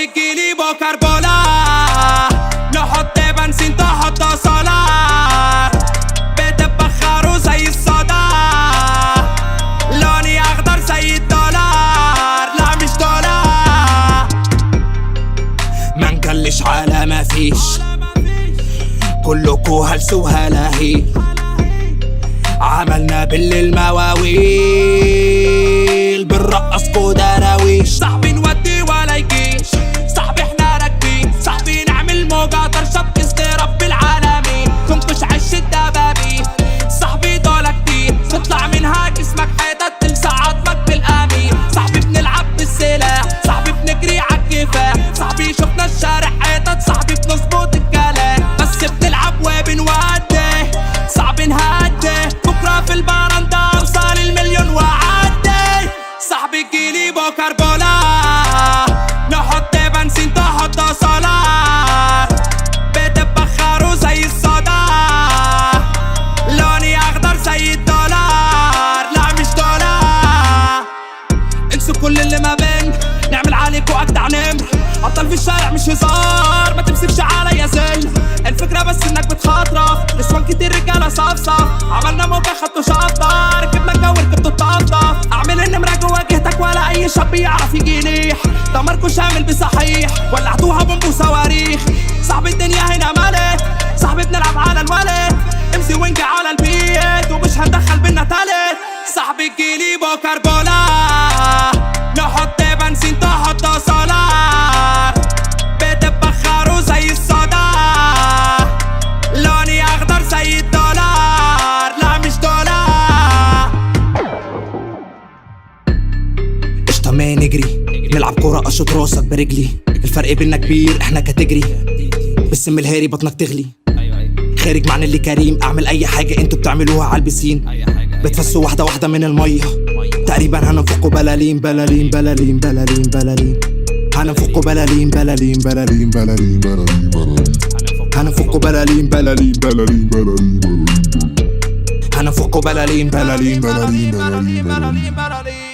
صاحبي تجيلي بكربولا، نحط بنزين تحط سولار، بتبخروا زي الصدى، لوني اخضر زي الدولار، لا مش دولار. ما نجلش على ما فيش، كلكو هلس وهلاهي، عملنا بالليل مواويل، بنرقصكو دراويش. صاحبي نودي ولا يجيش، صاحبي احنا راكبين، صاحبي نعمل موجة طرشة بإذن رب العالمين، تنقش عش الدبابين. صاحبي دولة كتير تطلع منها جسمك حتت تلسع عظمك بالأمين. صاحبي بنلعب بالسلاح، صاحبي بنجري عالكفاح، صاحبي شفنا الشارع حتت، صاحبي بنظبط الكلام، بس بنلعب وبنودي، صاحبي نهدي بكرة في البرندة اوصل المليون وعدي. صاحبي تجيلي بكربولا، نحط بنزين تحط سولار، بتبخروا زي الصدى، لوني اخضر زي الدولار، لا مش دولار. انسوا كل اللي ما بين، نعمل عليكوا اجدع نمر، ابطال في الشارع مش هزار، ما تمسكش عليا زل. الفكرة بس انك بتخاطرف، نسوان كتير رجالة صفصف، عملنا موجة خدتوا شطة، ركبنا الجو ركبتوا الطفطف، اعمل النمرة جوا جهتك ولا اي شاب يعرف يجينيح، دمركوا شامل بصحيح، ولعتوها بومب وصواريخ. صاحبي الدنيا هنا ملك، صاحبي بنلعب على الولد، امسي وينج على البيت ومش هندخل بينا تالت. صاحبي تجيلي بكربولا، نحط بنزين تحط سولار، بتبخروا زي الصدى، لوني اخضر زي الدولار، لا مش دولار. قشطة ما نجري، نلعب كورة اشوط راسك برجلي، الفرق بينا كبير احنا كاتجري، بالسم الهاري بطنك تغلي، خارج معنى اللي كريم، اعمل اي حاجة انتوا بتعملوها عالبسين، بتفسوا واحدة واحدة من المية، تقريبا هننفقوا بلالين بلالين بلالين بلالين بلالين، هننفقوا بلالين بلالين بلالين بلالين بلالين، هننفقوا بلالين بلالين بلالين بلالين، هننفقوا بلالين بلالين بلالين بلالين بلالين.